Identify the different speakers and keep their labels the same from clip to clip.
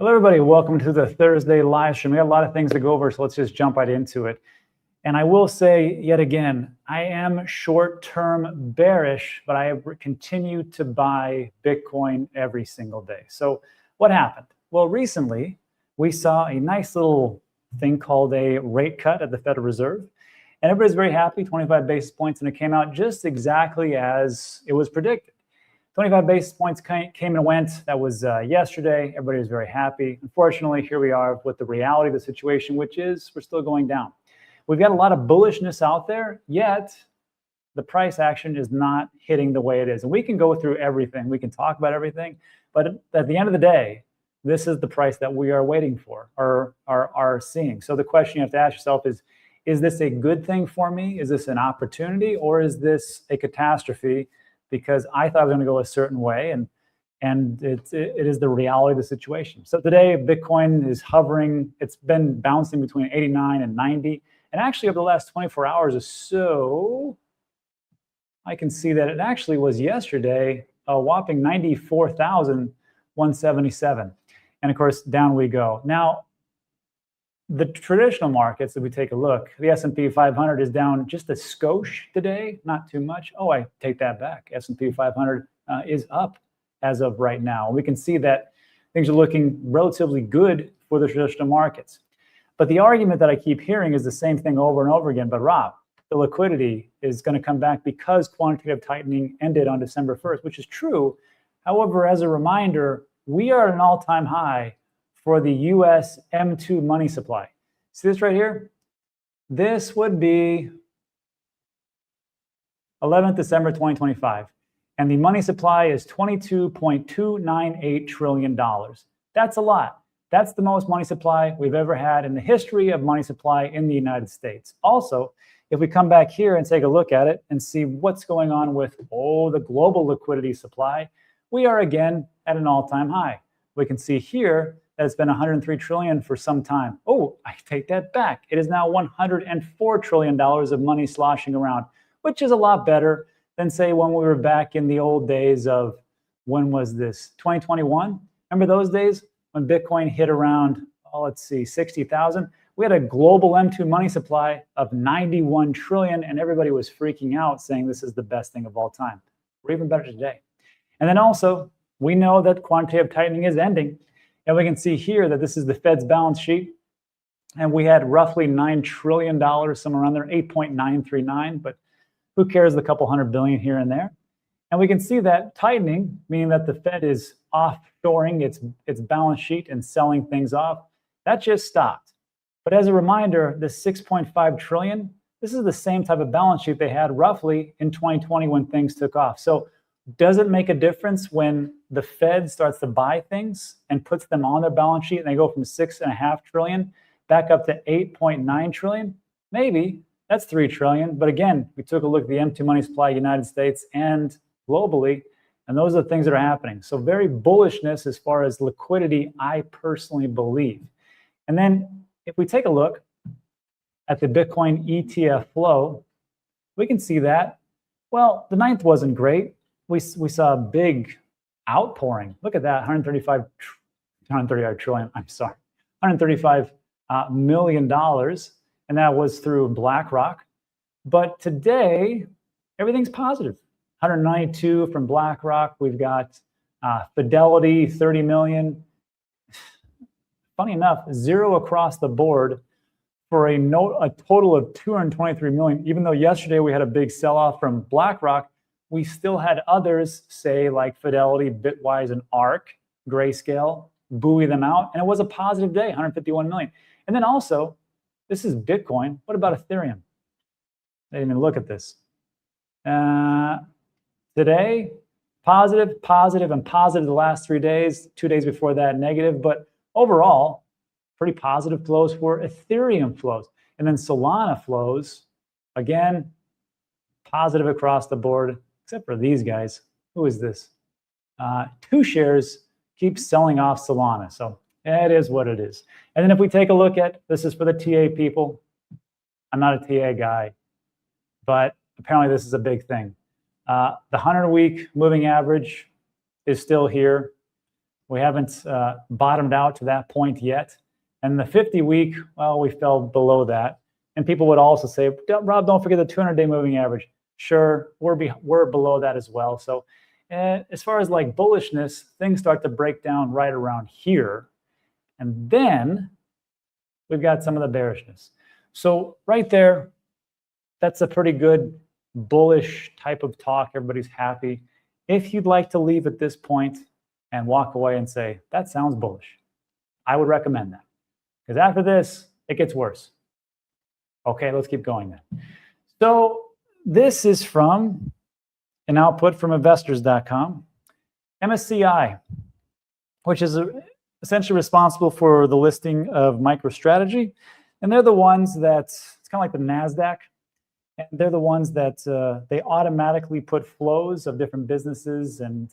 Speaker 1: Hello, everybody. Welcome to the Thursday live stream. We got a lot of things to go over, so let's just jump right into it. And I will say yet again, I am short-term bearish, but I continue to buy Bitcoin every single day. So what happened? Well, recently we saw a nice little thing called a rate cut at the Federal Reserve. And everybody's very happy, 25 basis points, and it came out just exactly as it was predicted. 25 basis points came and went. That was yesterday. Everybody was very happy. Unfortunately, here we are with the reality of the situation, which is we're still going down. We've got a lot of bullishness out there, yet the price action is not hitting the way it is. And we can go through everything. We can talk about everything. But at the end of the day, this is the price that we are waiting for or are seeing. So the question you have to ask yourself is this a good thing for me? Is this an opportunity, or is this a catastrophe? Because I thought it was going to go a certain way, and it is the reality of the situation. So today, Bitcoin is hovering. It's been bouncing between 89 and 90. And actually, over the last 24 hours or so, I can see that it actually was yesterday a whopping 94,177. And of course, down we go. Now, the traditional markets, if we take a look, the S&P 500 is down just a skosh today, not too much. Oh, I take that back. S&P 500 is up as of right now. We can see that things are looking relatively good for the traditional markets. But the argument that I keep hearing is the same thing over and over again. But Rob, the liquidity is going to come back because quantitative tightening ended on December 1st, which is true. However, as a reminder, we are at an all-time high for the US M2 money supply. See this right here? This would be 11th December 2025. And the money supply is $22.298 trillion. That's a lot. That's the most money supply we've ever had in the history of money supply in the United States. Also, if we come back here and take a look at it and see what's going on with, the global liquidity supply, we are again at an all-time high. We can see here that it's been 103 trillion for some time. Oh, I take that back. It is now $104 trillion of money sloshing around, which is a lot better than, say, when we were back in the old days of, when was this? 2021? Remember those days when Bitcoin hit around, let's see, 60,000? We had a global M2 money supply of 91 trillion, and everybody was freaking out saying this is the best thing of all time. We're even better today. And then also, we know that quantitative tightening is ending. And we can see here that this is the Fed's balance sheet. And we had roughly $9 trillion, somewhere around there, 8.939. But who cares, the couple $100 billion here and there. And we can see that tightening, meaning that the Fed is offshoring its balance sheet and selling things off. That just stopped. But as a reminder, the 6.5 trillion, this is the same type of balance sheet they had roughly in 2020 when things took off. So does it make a difference when the Fed starts to buy things and puts them on their balance sheet and they go from 6.5 trillion back up to 8.9 trillion? Maybe. That's 3 trillion. But again, we took a look at the M2 money supply, United States and globally, and those are the things that are happening. So very bullishness as far as liquidity, I personally believe. And then if we take a look at the Bitcoin ETF flow, we can see that, well, the 9th wasn't great. We saw a big outpouring. Look at that, $135 million, and that was through BlackRock. But today, everything's positive. 192 from BlackRock. We've got Fidelity, 30 million. Funny enough, 0 across the board for a total of 223 million. Even though yesterday we had a big sell-off from BlackRock, we still had others, say like Fidelity, Bitwise, and ARK, Grayscale, buoy them out. And it was a positive day, 151 million. And then also, this is Bitcoin. What about Ethereum? I didn't even look at this. Today, positive, and positive the last 3 days. 2 days before that, negative. But overall, pretty positive flows for Ethereum flows. And then Solana flows, again, positive across the board. Except for these guys. Who is this? 2 shares keep selling off Solana. So it is what it is. And then if we take a look at, this is for the TA people. I'm not a TA guy, but apparently this is a big thing. The 100-week moving average is still here. We haven't bottomed out to that point yet. And the 50-week, well, we fell below that. And people would also say, Rob, don't forget the 200-day moving average. Sure, we're below that as well. So as far as like bullishness, things start to break down right around here. And then we've got some of the bearishness. So right there, that's a pretty good bullish type of talk. Everybody's happy. If you'd like to leave at this point and walk away and say, that sounds bullish, I would recommend that. Because after this, it gets worse. Okay, let's keep going then. So this is from an output from investors.com. MSCI, which is essentially responsible for the listing of MicroStrategy. And they're the ones that, it's kind of like the NASDAQ. And they're the ones that they automatically put flows of different businesses and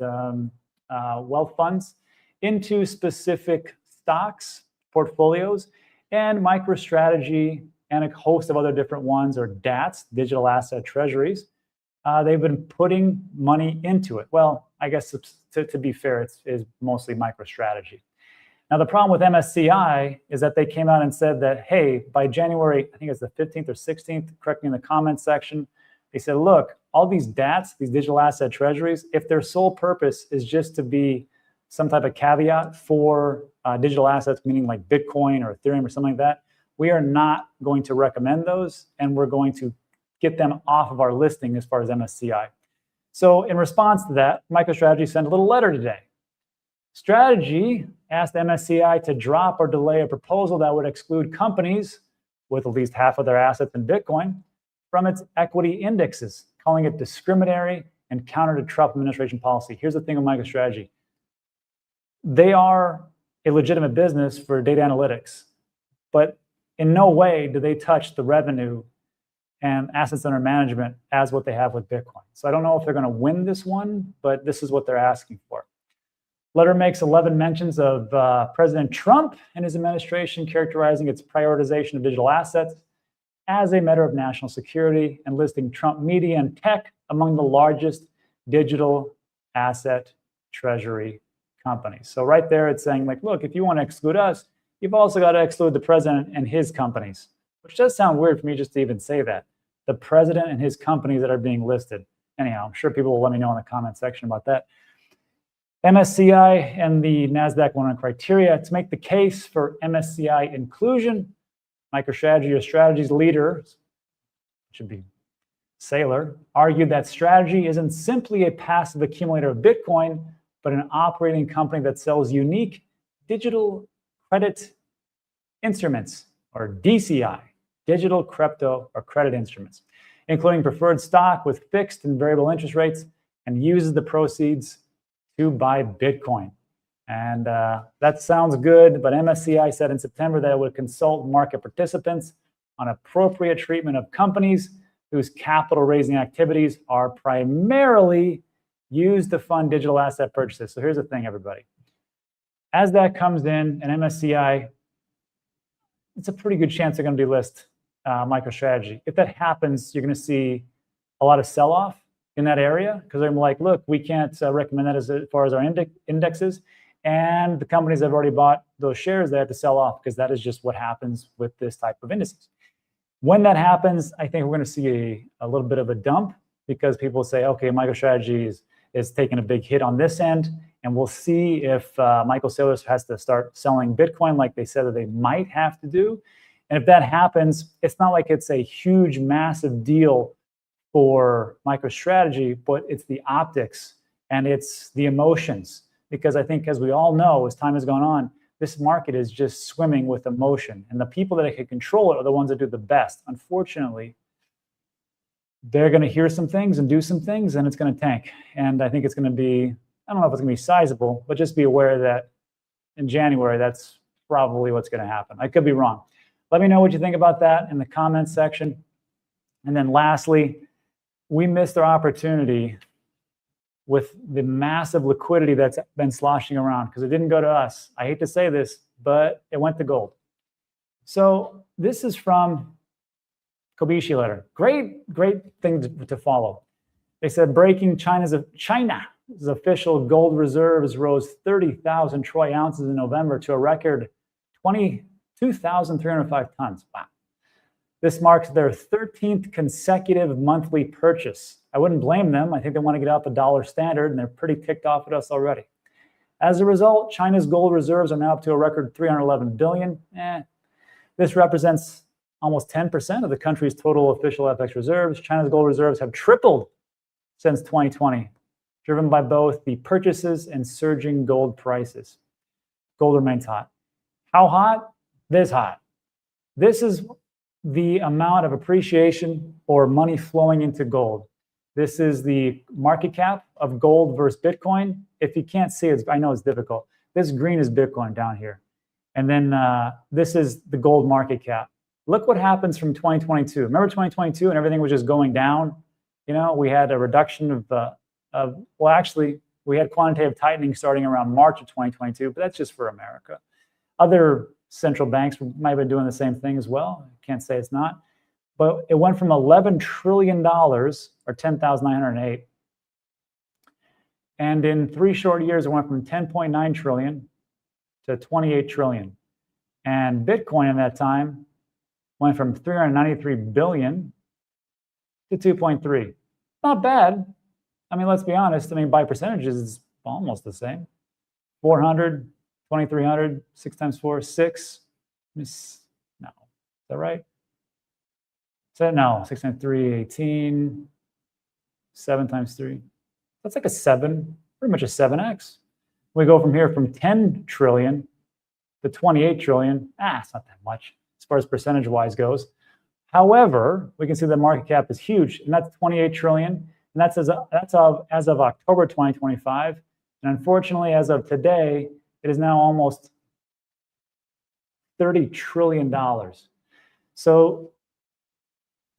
Speaker 1: wealth funds into specific stocks, portfolios, and MicroStrategy and a host of other different ones, or DATs, digital asset treasuries. They've been putting money into it. Well, I guess to be fair, it's mostly MicroStrategy. Now, the problem with MSCI is that they came out and said that, hey, by January, I think it's the 15th or 16th, correct me in the comments section, they said, look, all these DATs, these digital asset treasuries, if their sole purpose is just to be some type of caveat for digital assets, meaning like Bitcoin or Ethereum or something like that, we are not going to recommend those, and we're going to get them off of our listing as far as MSCI. So in response to that, MicroStrategy sent a little letter today. Strategy asked MSCI to drop or delay a proposal that would exclude companies with at least half of their assets in Bitcoin from its equity indexes, calling it discriminatory and counter to Trump administration policy. Here's the thing with MicroStrategy. They are a legitimate business for data analytics, but in no way do they touch the revenue and assets under management as what they have with Bitcoin. So I don't know if they're going to win this one, but this is what they're asking for. Letter makes 11 mentions of President Trump and his administration, characterizing its prioritization of digital assets as a matter of national security and listing Trump media and tech among the largest digital asset treasury companies. So right there, it's saying, like, look, if you want to exclude us, you've also got to exclude the president and his companies, which does sound weird for me just to even say that. The president and his companies that are being listed. Anyhow, I'm sure people will let me know in the comment section about that. MSCI and the NASDAQ 100 criteria to make the case for MSCI inclusion. MicroStrategy, or Strategy's leader, should be Saylor, argued that Strategy isn't simply a passive accumulator of Bitcoin, but an operating company that sells unique digital credit instruments, or DCI, digital crypto or credit instruments, including preferred stock with fixed and variable interest rates, and uses the proceeds to buy Bitcoin. And that sounds good, but MSCI said in September that it would consult market participants on appropriate treatment of companies whose capital raising activities are primarily used to fund digital asset purchases. So here's the thing, everybody. As that comes in, and MSCI, it's a pretty good chance they're going to delist MicroStrategy. If that happens, you're going to see a lot of sell-off in that area, because they're like, look, we can't recommend that as far as our indexes. And the companies that have already bought those shares, they have to sell off, because that is just what happens with this type of indices. When that happens, I think we're going to see a little bit of a dump, because people say, okay, MicroStrategy is taking a big hit on this end. And we'll see if Michael Saylor has to start selling Bitcoin like they said that they might have to do. And if that happens, it's not like it's a huge, massive deal for MicroStrategy, but it's the optics and it's the emotions. Because I think, as we all know, as time has gone on, this market is just swimming with emotion. And the people that can control it are the ones that do the best. Unfortunately, they're going to hear some things and do some things, and it's going to tank. And I think it's going to be, I don't know if it's going to be sizable, but just be aware that in January, that's probably what's going to happen. I could be wrong. Let me know what you think about that in the comments section. And then lastly, we missed our opportunity with the massive liquidity that's been sloshing around, because it didn't go to us. I hate to say this, but it went to gold. So this is from Kobishi letter. Great thing to follow. They said, breaking, China official gold reserves rose 30,000 troy ounces in November to a record 22,305 tons. Wow. This marks their 13th consecutive monthly purchase. I wouldn't blame them. I think they want to get out the dollar standard, and they're pretty ticked off at us already. As a result, China's gold reserves are now up to a record 311 billion. This represents almost 10% of the country's total official FX reserves. China's gold reserves have tripled since 2020, driven by both the purchases and surging gold prices. Gold remains hot. How hot? This hot. This is the amount of appreciation or money flowing into gold. This is the market cap of gold versus Bitcoin. If you can't see it, I know it's difficult. This green is Bitcoin down here. And then this is the gold market cap. Look what happens from 2022. Remember 2022 and everything was just going down? You know, we had a reduction well, actually, we had quantitative tightening starting around March of 2022, but that's just for America. Other central banks might have been doing the same thing as well. I can't say it's not. But it went from $11 trillion, or 10,908. And in 3 short years, it went from 10.9 trillion to 28 trillion. And Bitcoin in that time went from 393 billion to 2.3. Not bad. I mean, let's be honest. I mean, by percentages, it's almost the same. 400, 2,300, 6 times 4, 6. No, is that right? No, 6 times 3, 18. 7 times 3. That's like a 7, pretty much a 7x. We go from here from 10 trillion to 28 trillion. It's not that much as far as percentage-wise goes. However, we can see the market cap is huge, and that's 28 trillion, and that's as of October 2025. And unfortunately, as of today, it is now almost $30 trillion. So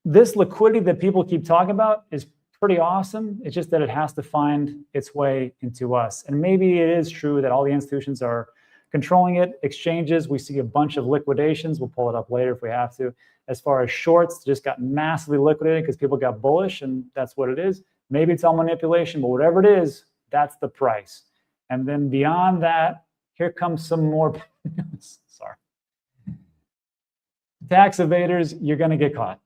Speaker 1: this liquidity that people keep talking about is pretty awesome. It's just that it has to find its way into us. And maybe it is true that all the institutions are controlling it. Exchanges, we see a bunch of liquidations. We'll pull it up later if we have to. As far as shorts, just got massively liquidated because people got bullish, and that's what it is. Maybe it's all manipulation, but whatever it is, that's the price. And then beyond that, here comes some more. Sorry. Tax evaders, you're going to get caught.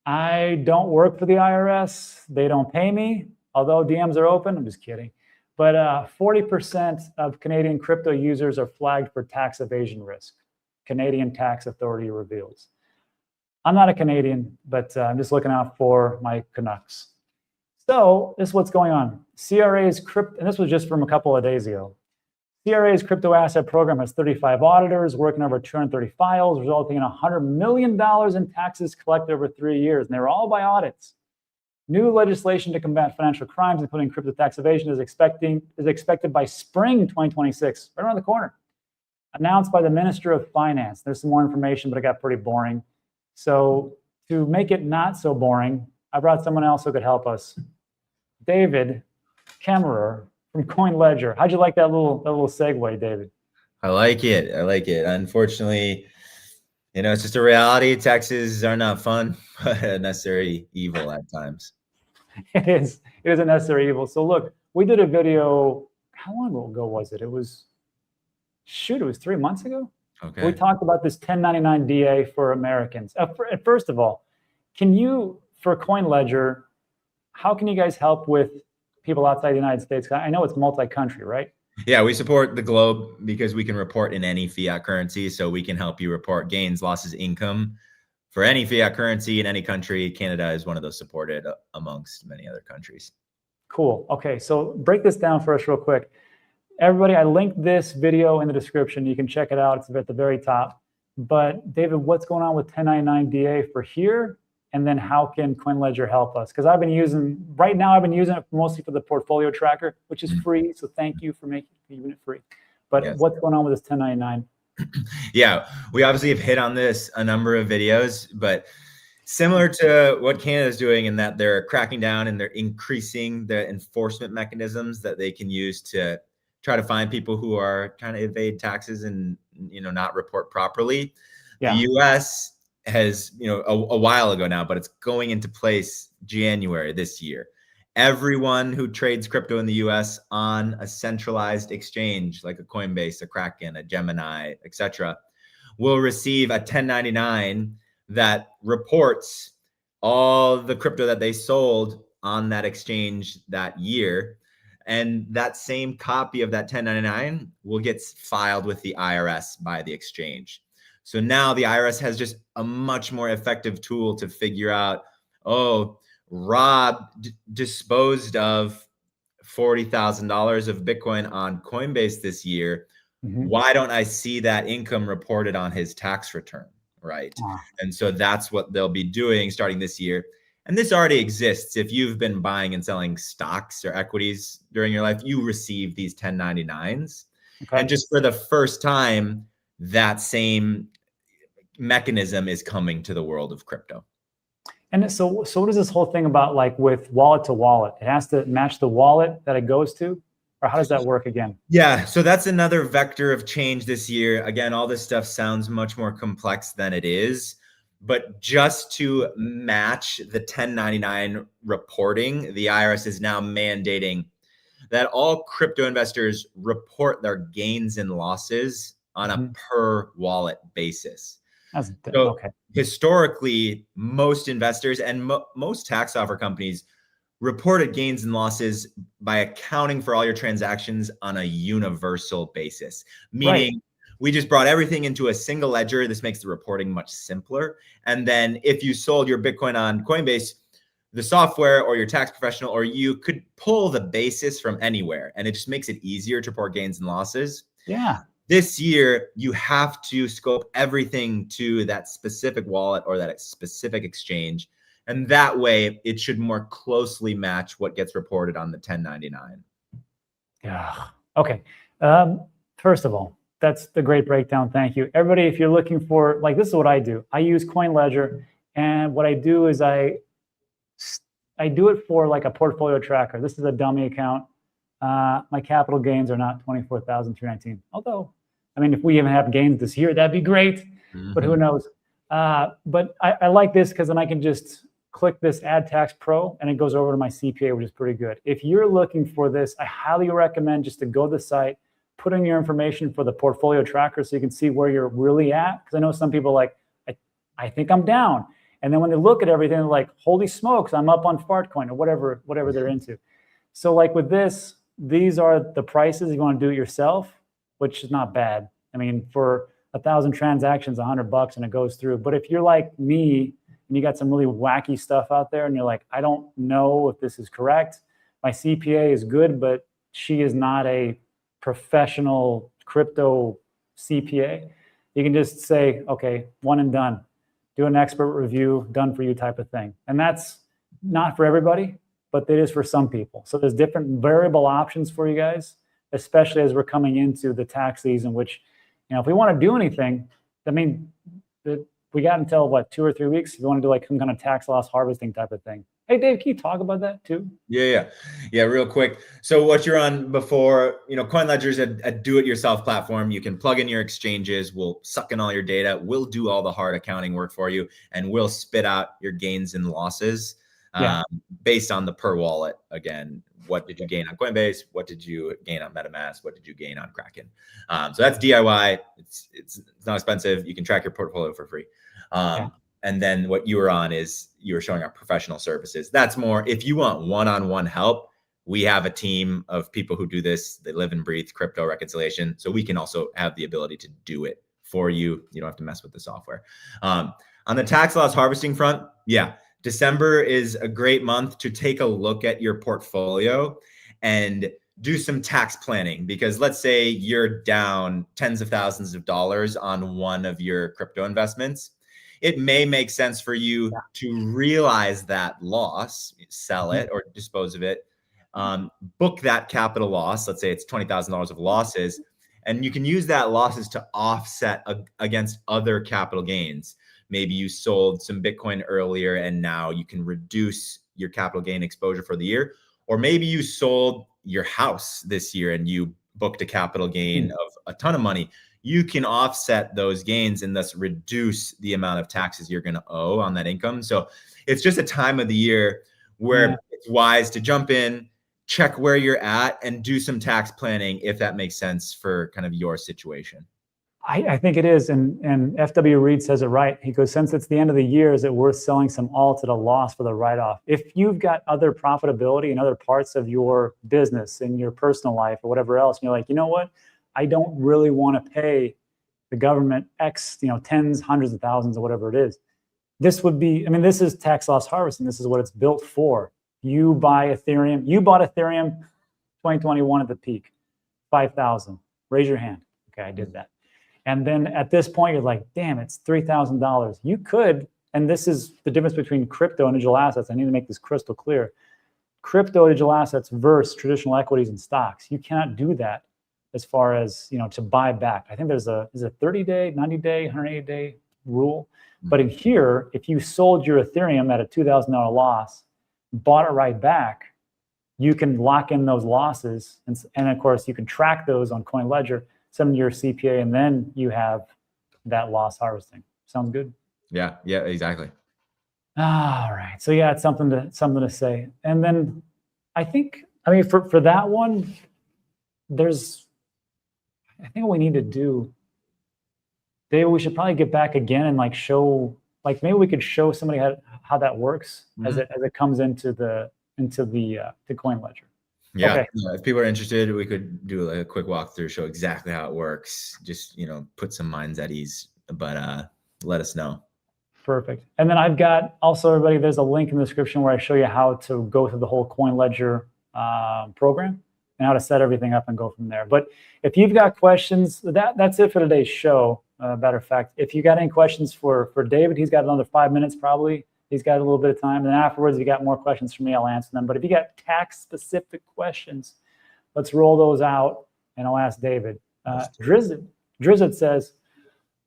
Speaker 1: I don't work for the IRS. They don't pay me, although DMs are open. I'm just kidding. But 40% of Canadian crypto users are flagged for tax evasion risk. Canadian Tax Authority reveals. I'm not a Canadian, but I'm just looking out for my Canucks. So this is what's going on. CRA's crypto, and this was just from a couple of days ago. CRA's crypto asset program has 35 auditors working over 230 files, resulting in $100 million in taxes collected over 3 years. And they were all by audits. New legislation to combat financial crimes, including crypto tax evasion, is expected by spring 2026, right around the corner. Announced by the Minister of Finance. There's some more information, but it got pretty boring. So to make it not so boring, I brought someone else who could help us. David Kemmerer from CoinLedger. How'd you like that little segue, David?
Speaker 2: I like it. I like it. Unfortunately, you know, it's just a reality. Taxes are not fun, but a necessary evil at times.
Speaker 1: It is a necessary evil. So look, we did a video. How long ago was it? It was 3 months ago.
Speaker 2: Okay.
Speaker 1: We talked about this 1099 DA for Americans. First of all, can you, for CoinLedger, how can you guys help with people outside the United States? I know it's multi-country, right?
Speaker 2: Yeah, we support the globe because we can report in any fiat currency. So we can help you report gains, losses, income for any fiat currency in any country. Canada is one of those supported amongst many other countries.
Speaker 1: Cool. Okay, so break this down for us real quick. Everybody, I linked this video in the description. You can check it out. It's at the very top. But David, what's going on with 1099 DA for here? And then how can CoinLedger help us? Because I've been using it mostly for the portfolio tracker, which is free. So thank you for making it free. But yes, what's going on with this 1099?
Speaker 2: Yeah, we obviously have hit on this a number of videos, but similar to what Canada is doing in that they're cracking down and they're increasing the enforcement mechanisms that they can use to try to find people who are trying to evade taxes and, you know, not report properly. Yeah. The US has, you know, a while ago now, but it's going into place January this year. everyone who trades crypto in the US on a centralized exchange like a Coinbase, a Kraken, a Gemini, etc., will receive a 1099 that reports all the crypto that they sold on that exchange that year. And that same copy of that 1099 will get filed with the IRS by the exchange. So now the IRS has just a much more effective tool to figure out, oh, Rob disposed of $40,000 of Bitcoin on Coinbase this year. Why don't I see that income reported on his tax return, right? And so that's what they'll be doing starting this year. And this already exists. If you've been buying and selling stocks or equities during your life, you receive these 1099s. Okay. And just for the first time, that same mechanism is coming to the world of crypto.
Speaker 1: And so what is this whole thing about, like with wallet to wallet? It has to match the wallet that it goes to? Or how does that work again?
Speaker 2: Yeah, so that's another vector of change this year. Again, all this stuff sounds much more complex than it is. But just to match the 1099 reporting, the IRS is now mandating that all crypto investors report their gains and losses on a per wallet basis.
Speaker 1: That's
Speaker 2: so
Speaker 1: okay.
Speaker 2: Historically, most investors and most tax software companies reported gains and losses by accounting for all your transactions on a universal basis, meaning we just brought everything into a single ledger. This makes the reporting much simpler. And then if you sold your Bitcoin on Coinbase, the software or your tax professional or you could pull the basis from anywhere, and it just makes it easier to report gains and losses.
Speaker 1: Yeah.
Speaker 2: This year, you have to scope everything to that specific wallet or that specific exchange. And that way, it should more closely match what gets reported on the 1099.
Speaker 1: Yeah. Okay. First of all, that's the great breakdown. Thank you. Everybody, if you're looking for, like, this is what I do. I use CoinLedger. And what I do is I do it for like a portfolio tracker. This is a dummy account. My capital gains are not 24,319. Although, I mean, if we even have gains this year, that'd be great. But who knows? But I like this because then I can just click this Add Tax Pro and it goes over to my CPA, which is pretty good. If you're looking for this, I highly recommend just to go to the site, put in your information for the portfolio tracker so you can see where you're really at. Because I know some people like, I think I'm down. And then when they look at everything, they're like, holy smokes, I'm up on Fartcoin or whatever they're into. So like with this, these are the prices you want to do it yourself, which is not bad. I mean, for 1,000 transactions, $100 and it goes through. But if you're like me and you got some really wacky stuff out there and you're like, I don't know if this is correct. My CPA is good, but she is not a professional crypto CPA. You can just say, okay, one and done. Do an expert review, done for you type of thing. And that's not for everybody, but it is for some people. So there's different variable options for you guys, especially as we're coming into the tax season, which, you know, if we want to do anything, I mean, we got until what, 2 or 3 weeks if you want to do like some kind of tax loss harvesting type of thing. Hey, Dave, can you talk about that too?
Speaker 2: Yeah, real quick. So what you're on before, you know, CoinLedger is a do-it-yourself platform. You can plug in your exchanges. We'll suck in all your data. We'll do all the hard accounting work for you, and we'll spit out your gains and losses based on the per wallet. Again, what did you gain on Coinbase? What did you gain on MetaMask? What did you gain on Kraken? So that's DIY. It's not expensive. You can track your portfolio for free. And then what you were on is you were showing our professional services. That's more, if you want one-on-one help, we have a team of people who do this. They live and breathe crypto reconciliation. So we can also have the ability to do it for you. You don't have to mess with the software. On the tax loss harvesting front, December is a great month to take a look at your portfolio and do some tax planning, because let's say you're down tens of thousands of dollars on one of your crypto investments. It may make sense for you to realize that loss, sell it or dispose of it, book that capital loss. Let's say it's $20,000 of losses, and you can use that losses to offset against other capital gains. Maybe you sold some Bitcoin earlier and now you can reduce your capital gain exposure for the year. Or maybe you sold your house this year and you booked a capital gain of a ton of money. You can offset those gains and thus reduce the amount of taxes you're going to owe on that income. So it's just a time of the year where it's wise to jump in, check where you're at, and do some tax planning if that makes sense for kind of your situation.
Speaker 1: I think it is, and FW Reed says it right. He goes, since it's the end of the year, is it worth selling some alts at a loss for the write-off? If you've got other profitability in other parts of your business, in your personal life or whatever else, and you're like, you know what, I don't really want to pay the government X, tens, hundreds of thousands or whatever it is. This would be, I mean, this is tax loss harvesting. This is what it's built for. You buy Ethereum. You bought Ethereum 2021 at the peak, 5,000. Raise your hand. Okay, I did that. And then at this point, you're like, damn, it's $3,000. You could, and this is the difference between crypto and digital assets. I need to make this crystal clear. Crypto digital assets versus traditional equities and stocks. You cannot do that as far as, to buy back. I think there's a 30-day, 90-day, 180-day rule. But in here, if you sold your Ethereum at a $2,000 loss, bought it right back, you can lock in those losses. And of course, you can track those on CoinLedger, send your CPA, and then you have that loss harvesting. Sounds good?
Speaker 2: Yeah, exactly.
Speaker 1: All right. So yeah, it's something to say. And then I mean, for that one, I think what we need to do, David, we should probably get back again and show, maybe we could show somebody how that works as it comes into the CoinLedger.
Speaker 2: Yeah,
Speaker 1: okay.
Speaker 2: If people are interested, we could do a quick walkthrough, show exactly how it works. Just put some minds at ease. But let us know.
Speaker 1: Perfect. And then I've got also, everybody, there's a link in the description where I show you how to go through the whole CoinLedger program and how to set everything up and go from there. But if you've got questions, that's it for today's show. Matter of fact, if you got any questions for David, he's got another 5 minutes probably. He's got a little bit of time. And then afterwards, if you got more questions for me, I'll answer them. But if you got tax-specific questions, let's roll those out, and I'll ask David. Drizzt says,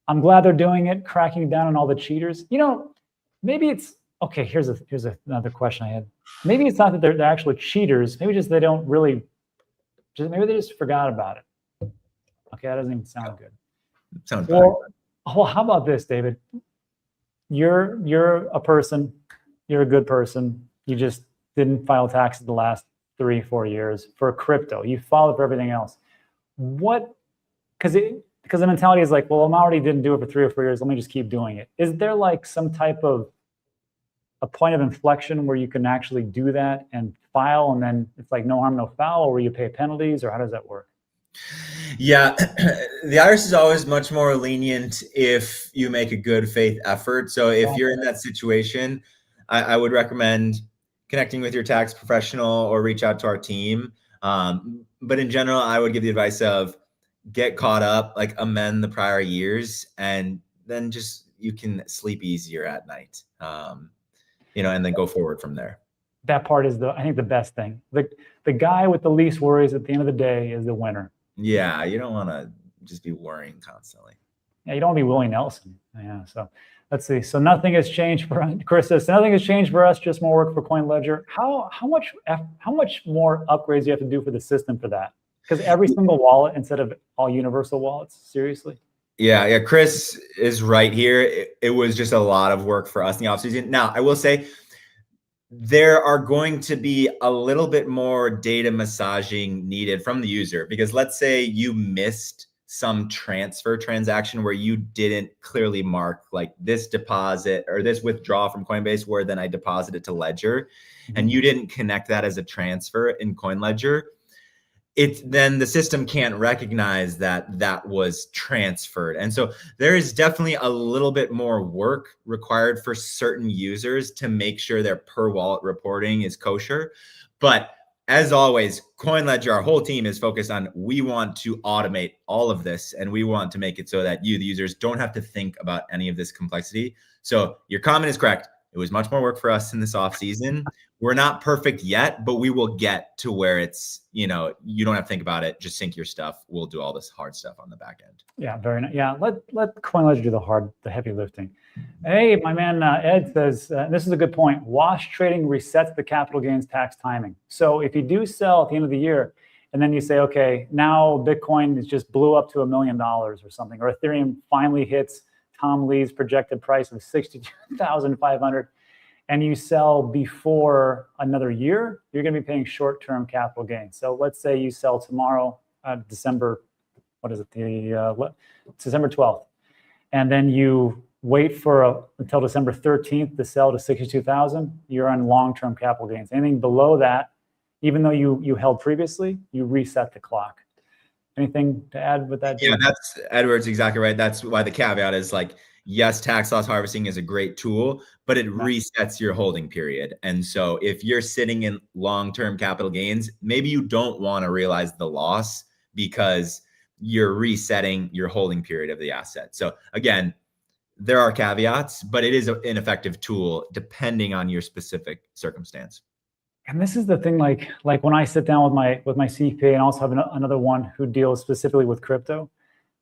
Speaker 1: I'm glad they're doing it, cracking down on all the cheaters. Maybe it's, okay, here's another question I had. Maybe it's not that they're actually cheaters. Maybe just they don't really, maybe they just forgot about it. Okay, that doesn't even sound good.
Speaker 2: Sounds
Speaker 1: well, how about this, David? You're a person, you're a good person. You just didn't file taxes the last 3-4 years for crypto. You filed for everything else. Because the mentality is like, well, I'm already didn't do it for 3 or 4 years. Let me just keep doing it. Is there some type of a point of inflection where you can actually do that and file, and then it's like no harm, no foul, or where you pay penalties, or how does that work?
Speaker 2: Yeah, the IRS is always much more lenient if you make a good faith effort. So if you're in that situation, I would recommend connecting with your tax professional or reach out to our team. But in general, I would give the advice of get caught up, amend the prior years, and then you can sleep easier at night, and then go forward from there.
Speaker 1: That part is I think the best thing. The guy with the least worries at the end of the day is the winner.
Speaker 2: Yeah, you don't want to just be worrying constantly.
Speaker 1: Yeah, you don't want to be Willie Nelson. Yeah, so let's see. So nothing has changed for Chris says, nothing has changed for us, just more work for CoinLedger. How much more upgrades do you have to do for the system for that? Because every single wallet instead of all universal wallets, seriously?
Speaker 2: Yeah, Chris is right here. It was just a lot of work for us in the off season. Now, I will say, there are going to be a little bit more data massaging needed from the user, because let's say you missed some transfer transaction where you didn't clearly mark this deposit or this withdrawal from Coinbase where then I deposited to Ledger, and you didn't connect that as a transfer in CoinLedger. Then the system can't recognize that was transferred. And so there is definitely a little bit more work required for certain users to make sure their per wallet reporting is kosher. But as always, CoinLedger, our whole team is focused on, we want to automate all of this, and we want to make it so that you, the users, don't have to think about any of this complexity. So your comment is correct. It was much more work for us in this off season. We're not perfect yet, but we will get to where it's, you don't have to think about it. Just sync your stuff. We'll do all this hard stuff on the back end. Yeah,
Speaker 1: very nice. Yeah, let CoinLedger do the heavy lifting. Hey, my man Ed says, this is a good point. Wash trading resets the capital gains tax timing. So if you do sell at the end of the year, and then you say, okay, now Bitcoin is just blew up to $1 million or something, or Ethereum finally hits Tom Lee's projected price of 62,500. and you sell before another year, you're going to be paying short-term capital gains. So let's say you sell tomorrow, December, what is it, December 12th, and then you wait for until December 13th to sell to 62,000, you're on long-term capital gains. Anything below that, even though you held previously, you reset the clock. Anything to add with that, Dave?
Speaker 2: Yeah, that's Edward's exactly right. That's why the caveat is like, yes, tax loss harvesting is a great tool, but it resets your holding period. And so if you're sitting in long-term capital gains, maybe you don't want to realize the loss because you're resetting your holding period of the asset. So again, there are caveats, but it is an effective tool depending on your specific circumstance.
Speaker 1: And this is the thing, like when I sit down with my CPA, and also have another one who deals specifically with crypto,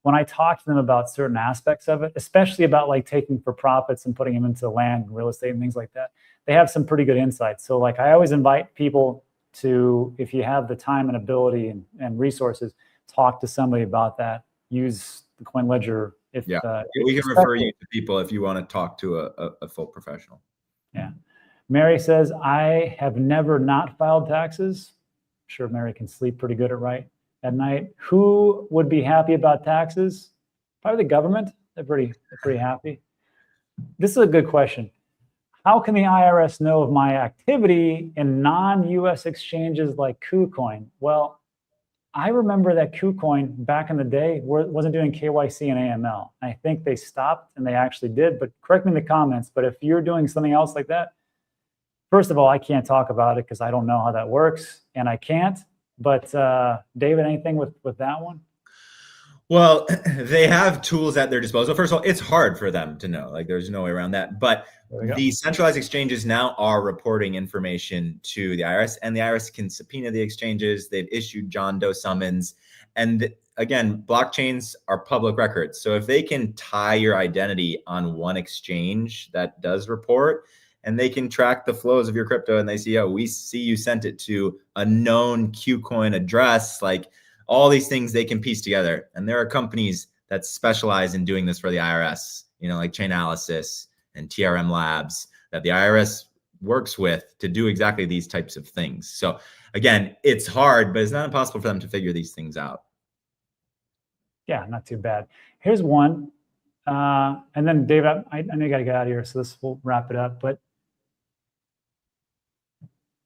Speaker 1: when I talk to them about certain aspects of it, especially about like taking for profits and putting them into land and real estate and things like that, they have some pretty good insights. So like I always invite people to, if you have the time and ability and resources, talk to somebody about that. Use the CoinLedger. We can refer you to people if you want to talk to a full professional. Yeah. Mary says, I have never not filed taxes. I'm sure Mary can sleep pretty good at night. Who would be happy about taxes? Probably the government. They're pretty happy. This is a good question. How can the IRS know of my activity in non-US exchanges like KuCoin? Well, I remember that KuCoin back in the day wasn't doing KYC and AML. I think they stopped, and they actually did, but correct me in the comments. But if you're doing something else like that, first of all, I can't talk about it because I don't know how that works, and I can't. But David, anything with that one?
Speaker 2: Well, they have tools at their disposal. First of all, it's hard for them to know. Like, there's no way around that. But the centralized exchanges now are reporting information to the IRS, and the IRS can subpoena the exchanges. They've issued John Doe summons. And again, blockchains are public records. So if they can tie your identity on one exchange that does report, and they can track the flows of your crypto, and they see, oh, we see you sent it to a known KuCoin address, like all these things they can piece together. And there are companies that specialize in doing this for the IRS, you know, like Chainalysis and TRM Labs, that the IRS works with to do exactly these types of things. So again, it's hard, but it's not impossible for them to figure these things out.
Speaker 1: Yeah, not too bad. Here's one. And then David, I know you got to get out of here, so this will wrap it up. But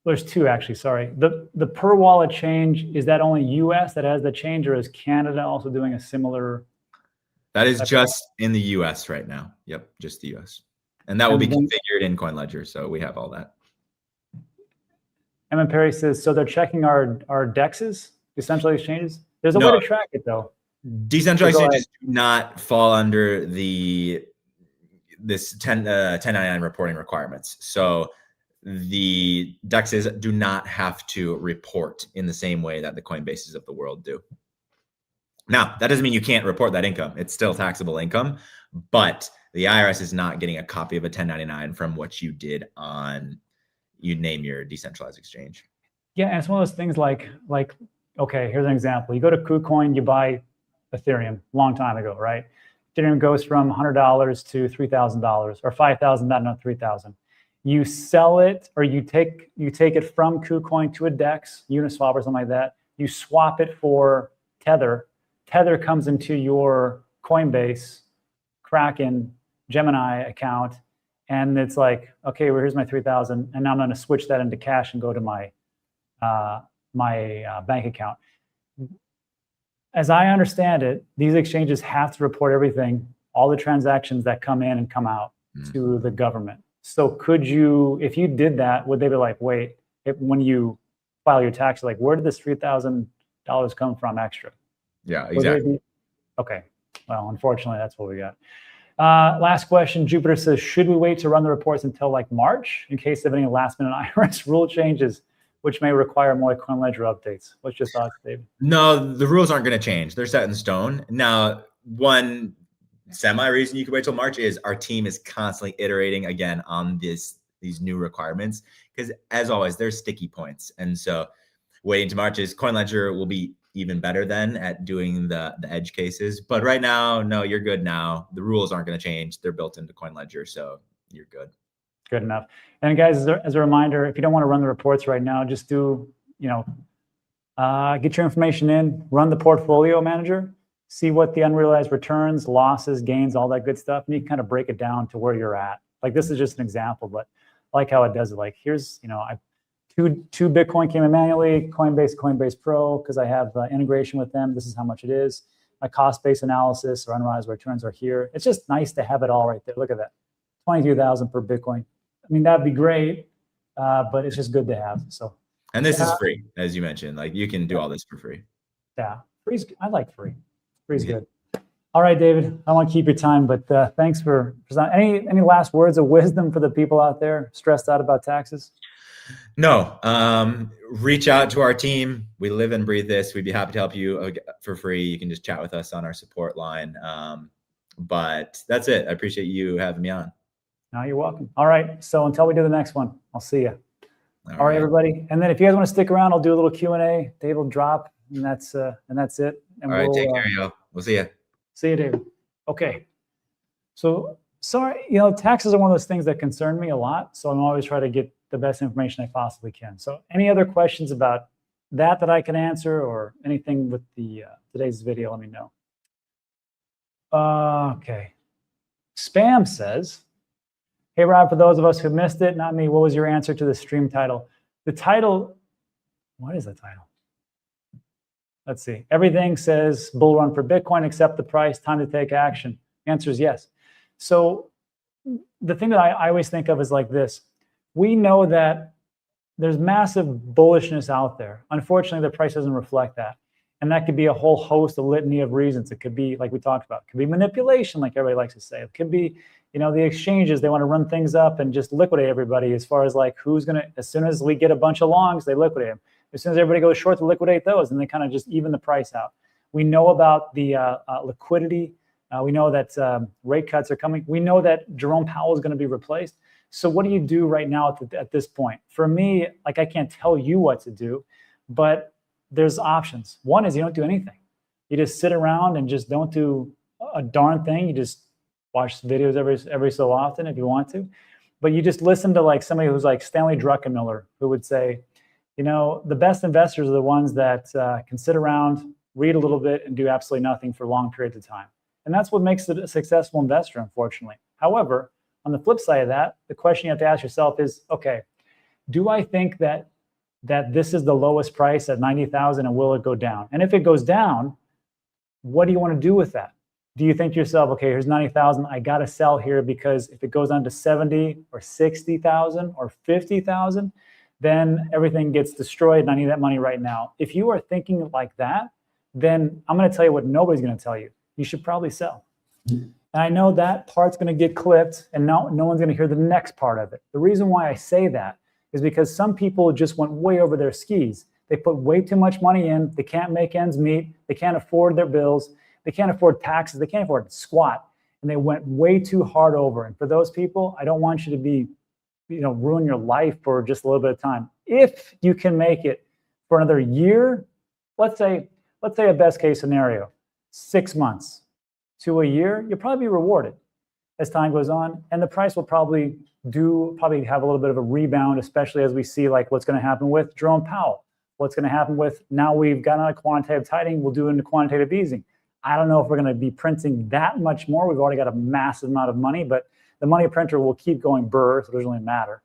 Speaker 1: there's two, actually, sorry. The per wallet change, is that only US that has the change, or is Canada also doing a similar?
Speaker 2: That is just in the US right now. Yep, just the US. And that will be configured in CoinLedger, so we have all that.
Speaker 1: Emma Perry says, so they're checking our DEXs, decentralized exchanges? There's a way to track it, though.
Speaker 2: Decentralized exchanges do not fall under this 1099 reporting requirements. So the DEXs do not have to report in the same way that the Coinbases of the world do. Now, that doesn't mean you can't report that income. It's still taxable income, but the IRS is not getting a copy of a 1099 from what you did on, you name your decentralized exchange.
Speaker 1: Yeah, and it's one of those things like, okay, here's an example. You go to KuCoin, you buy Ethereum long time ago, right? Ethereum goes from $100 to $3,000 or $5,000, not $3,000. You sell it, or you take it from KuCoin to a DEX, Uniswap or something like that. You swap it for Tether. Tether comes into your Coinbase, Kraken, Gemini account, and it's like, okay, well, here's my 3,000, and now I'm going to switch that into cash and go to my bank account. As I understand it, these exchanges have to report everything, all the transactions that come in and come out to the government. So could you, if you did that, would they be like, wait, when you file your tax, like, where did this $3,000 come from extra?
Speaker 2: Yeah, exactly.
Speaker 1: Okay. Well, unfortunately, that's what we got. Last question. Jupiter says, should we wait to run the reports until like March in case of any last minute IRS rule changes, which may require more CoinLedger updates? What's your thoughts, David?
Speaker 2: No, the rules aren't going to change. They're set in stone. Now, one reason you could wait till March is our team is constantly iterating again on these new requirements, because as always, there's sticky points. And so waiting to March is CoinLedger will be even better then at doing the edge cases. But right now, no, you're good now. The rules aren't going to change. They're built into CoinLedger, so you're good.
Speaker 1: Good enough. And guys, as a reminder, if you don't want to run the reports right now, just do, get your information in, run the portfolio manager, see what the unrealized returns, losses, gains, all that good stuff, and you can kind of break it down to where you're at. Like this is just an example, but I like how it does it. Like here's, two Bitcoin came in manually, Coinbase Pro, because I have integration with them. This is how much it is. My cost-based analysis or unrealized returns are here. It's just nice to have it all right there. Look at that, 22,000 per Bitcoin. I mean, that'd be great, but it's just good to have. So.
Speaker 2: And this is free, as you mentioned. Like you can do all this for free.
Speaker 1: Yeah, free's. I like free. Free's good. All right, David. I don't want to keep your time, but thanks for any last words of wisdom for the people out there stressed out about taxes?
Speaker 2: No. Reach out to our team. We live and breathe this. We'd be happy to help you for free. You can just chat with us on our support line. But that's it. I appreciate you having me on.
Speaker 1: No, you're welcome. All right. So until we do the next one, I'll see you. All right, everybody. And then if you guys want to stick around, I'll do a little Q&A. Dave will drop, and that's it. And
Speaker 2: all right, take care, y'all. We'll see you.
Speaker 1: See you, David. Okay. So sorry, taxes are one of those things that concern me a lot. So I'm always trying to get the best information I possibly can. So any other questions about that I can answer, or anything with the today's video, let me know. Okay. Spam says, hey, Rob, for those of us who missed it, not me, what was your answer to the stream title? The title, what is the title? Let's see. Everything says bull run for Bitcoin, accept the price, time to take action. The answer is yes. So the thing that I always think of is like this. We know that there's massive bullishness out there. Unfortunately, the price doesn't reflect that. And that could be a whole host, a litany of reasons. It could be, like we talked about, it could be manipulation, like everybody likes to say. It could be, the exchanges, they want to run things up and just liquidate everybody as far as like who's going to, as soon as we get a bunch of longs, they liquidate them. As soon as everybody goes short, to liquidate those, and they kind of just even the price out. We know about the liquidity. We know that rate cuts are coming. We know that Jerome Powell is going to be replaced. So what do you do right now at this point? For me, like I can't tell you what to do, but there's options. One is you don't do anything. You just sit around and just don't do a darn thing. You just watch videos every so often if you want to, but you just listen to like somebody who's like Stanley Druckenmiller, who would say, the best investors are the ones that can sit around, read a little bit, and do absolutely nothing for long periods of time. And that's what makes it a successful investor, unfortunately. However, on the flip side of that, the question you have to ask yourself is, okay, do I think that this is the lowest price at 90,000, and will it go down? And if it goes down, what do you want to do with that? Do you think to yourself, okay, here's 90,000, I got to sell here because if it goes down to 70 or 60,000 or 50,000, then everything gets destroyed and I need that money right now. If you are thinking like that, then I'm going to tell you what nobody's going to tell you. You should probably sell. And I know that part's going to get clipped and no one's going to hear the next part of it. The reason why I say that is because some people just went way over their skis. They put way too much money in. They can't make ends meet. They can't afford their bills. They can't afford taxes. They can't afford squat. And they went way too hard over. And for those people, I don't want you to be, ruin your life for just a little bit of time. If you can make it for another year, let's say a best case scenario, 6 months to a year, you'll probably be rewarded as time goes on. And the price will probably have a little bit of a rebound, especially as we see like what's going to happen with Jerome Powell. What's going to happen with, now we've got on a quantitative tightening, we'll do into quantitative easing. I don't know if we're going to be printing that much more. We've already got a massive amount of money, but the money printer will keep going burr, so it doesn't really matter.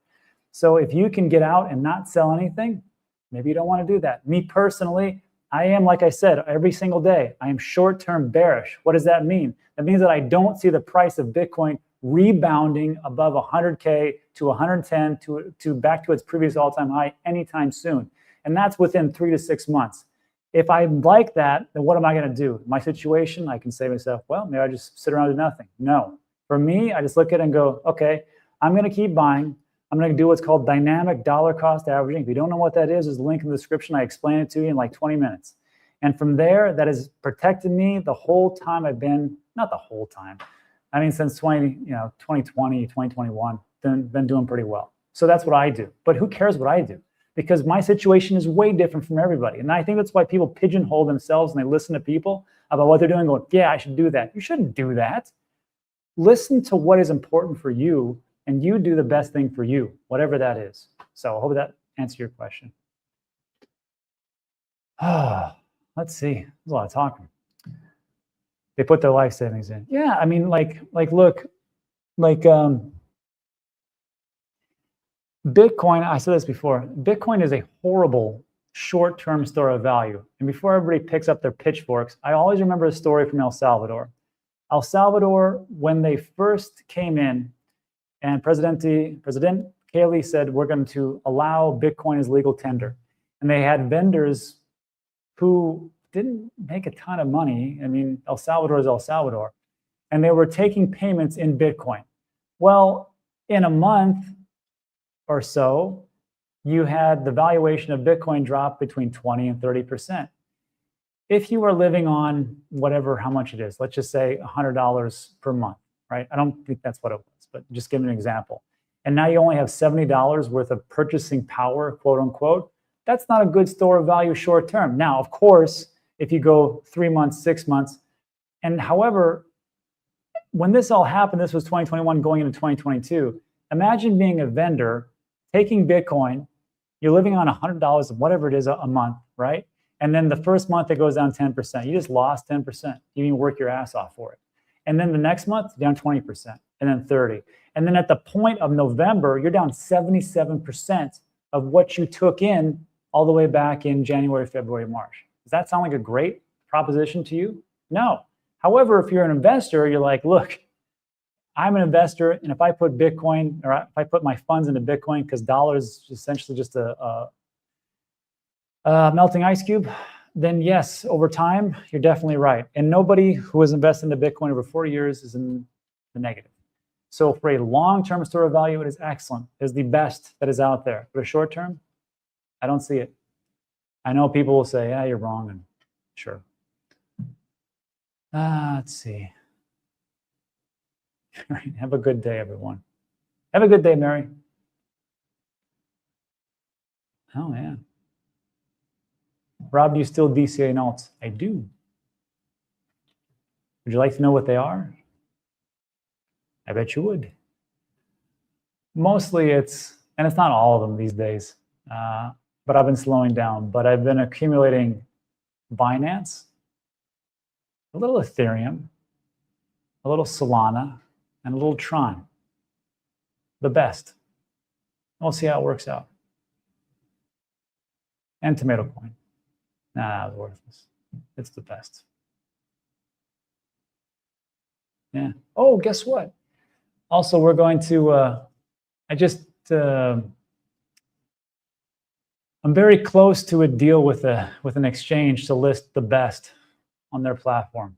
Speaker 1: So if you can get out and not sell anything, maybe you don't want to do that. Me personally, I am, like I said, every single day, I am short-term bearish. What does that mean? That means that I don't see the price of Bitcoin rebounding above 100K to 110 to back to its previous all-time high anytime soon. And that's within 3 to 6 months. If I like that, then what am I going to do? My situation, I can say to myself, well, maybe I just sit around and do nothing. No. For me, I just look at it and go, okay, I'm going to keep buying. I'm going to do what's called dynamic dollar cost averaging. If you don't know what that is, there's a link in the description. I explain it to you in like 20 minutes. And from there, that has protected me the whole time I've been, not the whole time. I mean, since 2020, 2021, been doing pretty well. So that's what I do. But who cares what I do? Because my situation is way different from everybody. And I think that's why people pigeonhole themselves and they listen to people about what they're doing, going, yeah, I should do that. You shouldn't do that. Listen to what is important for you and you do the best thing for you, whatever that is. So I hope that answered your question. Let's see. There's a lot of talking. They put their life savings in. Yeah, I mean, look, Bitcoin, I said this before, Bitcoin is a horrible short-term store of value. And before everybody picks up their pitchforks, I always remember a story from El Salvador. El Salvador, when they first came in, and President Cayley said, we're going to allow Bitcoin as legal tender. And they had vendors who didn't make a ton of money. I mean, El Salvador is El Salvador. And they were taking payments in Bitcoin. Well, in a month or so, you had the valuation of Bitcoin drop between 20 and 30%. If you are living on whatever, how much it is, let's just say $100 per month, right? I don't think that's what it was, but just give an example. And now you only have $70 worth of purchasing power, quote unquote. That's not a good store of value short term. Now, of course, if you go 3 months, 6 months, and however, when this all happened, this was 2021 going into 2022, imagine being a vendor, taking Bitcoin, you're living on $100, whatever it is a month, right? And then the first month it goes down 10%. You just lost 10%. You didn't work your ass off for it. And then the next month, down 20%, and then 30. And then at the point of November, you're down 77% of what you took in all the way back in January, February, March. Does that sound like a great proposition to you? No. However, if you're an investor, you're like, look, I'm an investor, and if I put Bitcoin, or if I put my funds into Bitcoin, because dollar is essentially just a melting ice cube, then yes, over time, you're definitely right. And nobody who has invested into Bitcoin over 4 years is in the negative. So for a long-term store of value, it is excellent. It is the best that is out there. But a short term, I don't see it. I know people will say, yeah, you're wrong, and sure. Let's see. All right, have a good day, everyone. Have a good day, Mary. Oh, yeah. Rob, do you still DCA notes? I do. Would you like to know what they are? I bet you would. Mostly it's, and it's not all of them these days, but I've been slowing down. But I've been accumulating Binance, a little Ethereum, a little Solana, and a little Tron. The best. We'll see how it works out. And Tomato Coin. Nah, it's worthless. It's the best. Yeah. Oh, guess what? Also, we're going to, I'm very close to a deal with an exchange to list the best on their platform.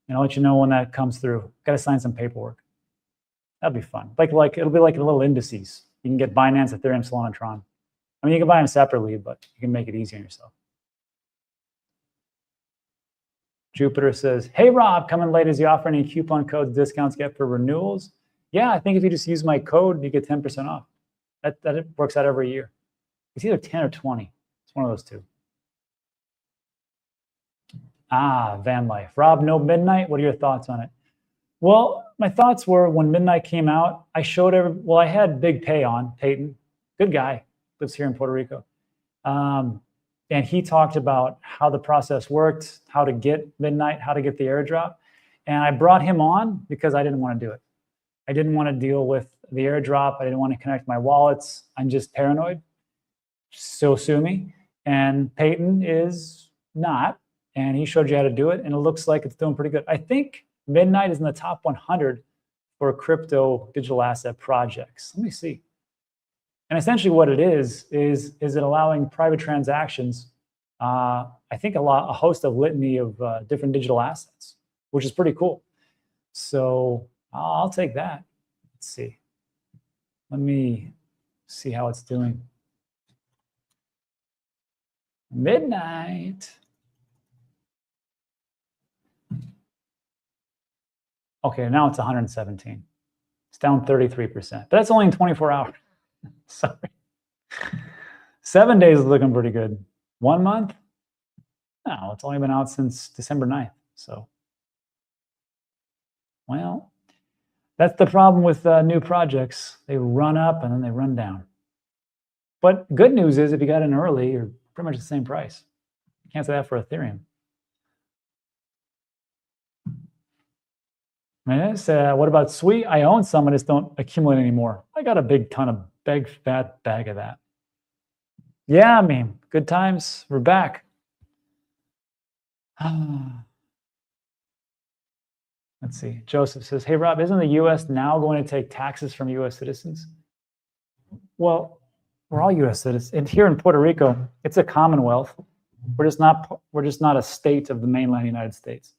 Speaker 1: And I'll let you know when that comes through. Got to sign some paperwork. That'll be fun. Like it'll be like a little indices. You can get Binance, Ethereum, Solana, Tron. I mean, you can buy them separately, but you can make it easy on yourself. Jupiter says, hey, Rob, coming late. Is he offering any coupon codes, discounts get for renewals? Yeah, I think if you just use my code, you get 10% off. That works out every year. It's either 10 or 20. It's one of those two. Ah, van life. Rob, no midnight. What are your thoughts on it? Well, my thoughts were when midnight came out, I showed well, I had Big Pay on, Peyton. Good guy. Lives here in Puerto Rico. And he talked about how the process worked, how to get midnight, how to get the airdrop. And I brought him on because I didn't want to do it. I didn't want to deal with the airdrop. I didn't want to connect my wallets. I'm just paranoid. So sue me. And Peyton is not. And he showed you how to do it. And it looks like it's doing pretty good. I think midnight is in the top 100 for crypto digital asset projects. Let me see. And essentially what it is it allowing private transactions, I think a host of litany of different digital assets, which is pretty cool. So I'll take that. Let's see. Let me see how it's doing. Midnight. Okay, now it's 117. It's down 33%. But that's only in 24 hours. Sorry. 7 days is looking pretty good. 1 month? No, it's only been out since December 9th. So, well, That's the problem with new projects. They run up and then they run down. But good news is if you got in early, you're pretty much the same price. You can't say that for Ethereum. What about Sweet? I own some, I just don't accumulate anymore. I got a big ton of big fat bag of that. Yeah, I mean, good times. We're back. Let's see. Joseph says, hey, Rob, isn't the U.S. now going to take taxes from U.S. citizens? Well, we're all U.S. citizens. And here in Puerto Rico, it's a commonwealth. We're just not a state of the mainland United States.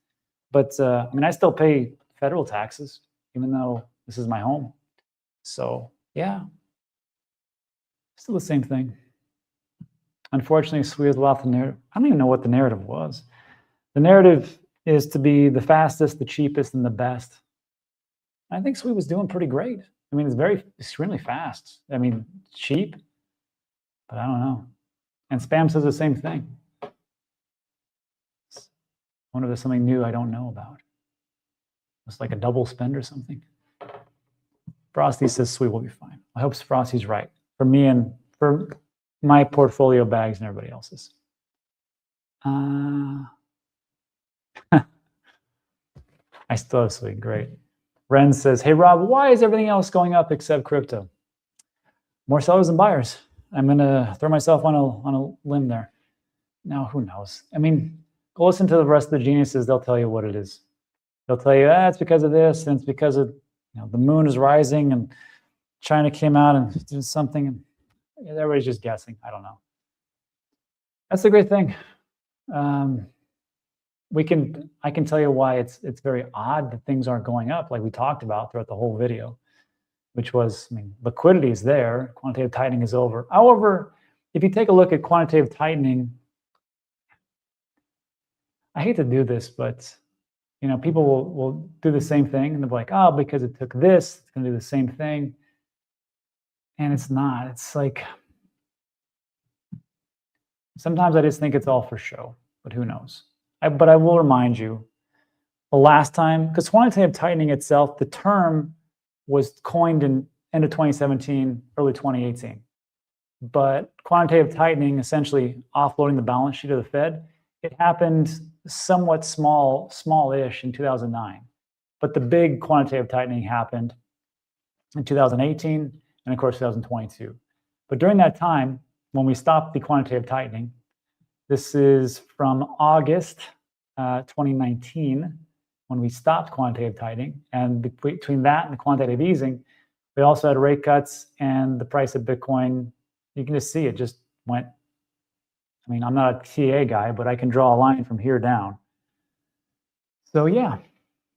Speaker 1: But I mean, I still pay federal taxes, even though this is my home. So yeah, still the same thing. Unfortunately, Sweet lost the narrative. I don't even know what the narrative was. The narrative is to be the fastest, the cheapest, and the best. I think Sweet was doing pretty great. I mean, it's extremely fast. I mean, cheap, but I don't know. And Spam says the same thing. I wonder if there's something new I don't know about. It's like a double spend or something. Frosty says Sweet will be fine. I hope Frosty's right for me and for my portfolio bags and everybody else's. I still have Sweet. Great. Ren says, hey, Rob, why is everything else going up except crypto? More sellers than buyers. I'm going to throw myself on a limb there. Now, who knows? I mean, go listen to the rest of the geniuses. They'll tell you what it is. They'll tell you, it's because of this, and it's because of, you know, the moon is rising, and China came out and did something, and everybody's just guessing. I don't know. That's the great thing. I can tell you why it's very odd that things aren't going up, like we talked about throughout the whole video, which was, I mean, liquidity is there, quantitative tightening is over. However, if you take a look at quantitative tightening, I hate to do this, but you know, people will do the same thing, and they'll be like, oh, because it took this, it's going to do the same thing. And it's not. It's like, sometimes I just think it's all for show, but who knows? But I will remind you, the last time, because quantitative tightening itself, the term was coined in end of 2017, early 2018. But quantitative tightening, essentially offloading the balance sheet of the Fed, it happened somewhat smallish in 2009. But the big quantitative tightening happened in 2018 and, of course, 2022. But during that time, when we stopped the quantitative tightening, this is from August 2019, when we stopped quantitative tightening. And between that and the quantitative easing, we also had rate cuts, and the price of Bitcoin, you can just see it just went. I mean, I'm not a TA guy, but I can draw a line from here down. So yeah,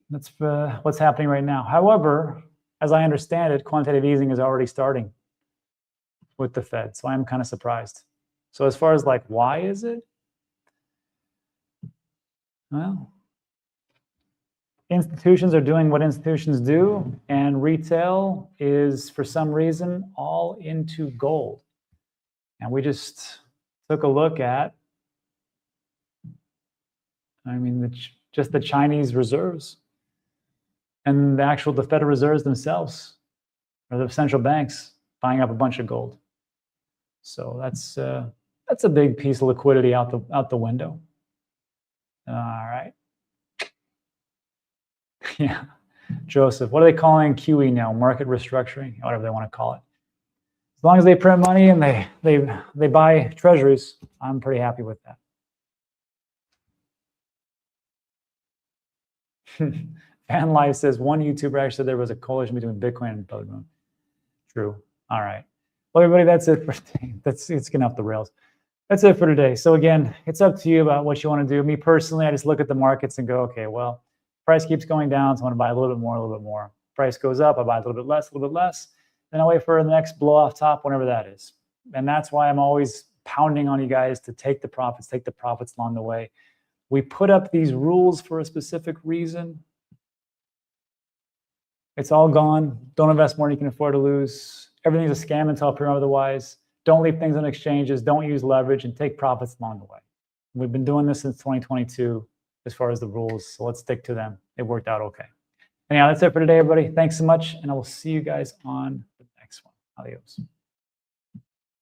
Speaker 1: that's what's happening right now. However, as I understand it, quantitative easing is already starting with the Fed. So I'm kind of surprised. So as far as like, why is it? Well, institutions are doing what institutions do, and retail is, for some reason, all into gold. And we just took a look at, I mean, just the Chinese reserves and the Federal Reserves themselves, or the central banks, buying up a bunch of gold. So that's a big piece of liquidity out the window. All right. Yeah. Joseph, what are they calling QE now? Market restructuring, whatever they want to call it. As long as they print money and they buy treasuries, I'm pretty happy with that. Fan Life says one YouTuber actually said there was a coalition between Bitcoin and Public Moon. True. All right. Well, everybody, that's it for today. It's getting off the rails. That's it for today. So again, it's up to you about what you want to do. Me personally, I just look at the markets and go, okay, well, price keeps going down, so I want to buy a little bit more, a little bit more. Price goes up, I buy a little bit less, a little bit less. Then I wait for the next blow off top, whenever that is. And that's why I'm always pounding on you guys to take the profits along the way. We put up these rules for a specific reason. It's all gone. Don't invest more than you can afford to lose. Everything's a scam until proven otherwise. Don't leave things on exchanges. Don't use leverage, and take profits along the way. We've been doing this since 2022 as far as the rules, so let's stick to them. It worked out okay. And yeah, that's it for today, everybody. Thanks so much, and I will see you guys on the next one. Adios.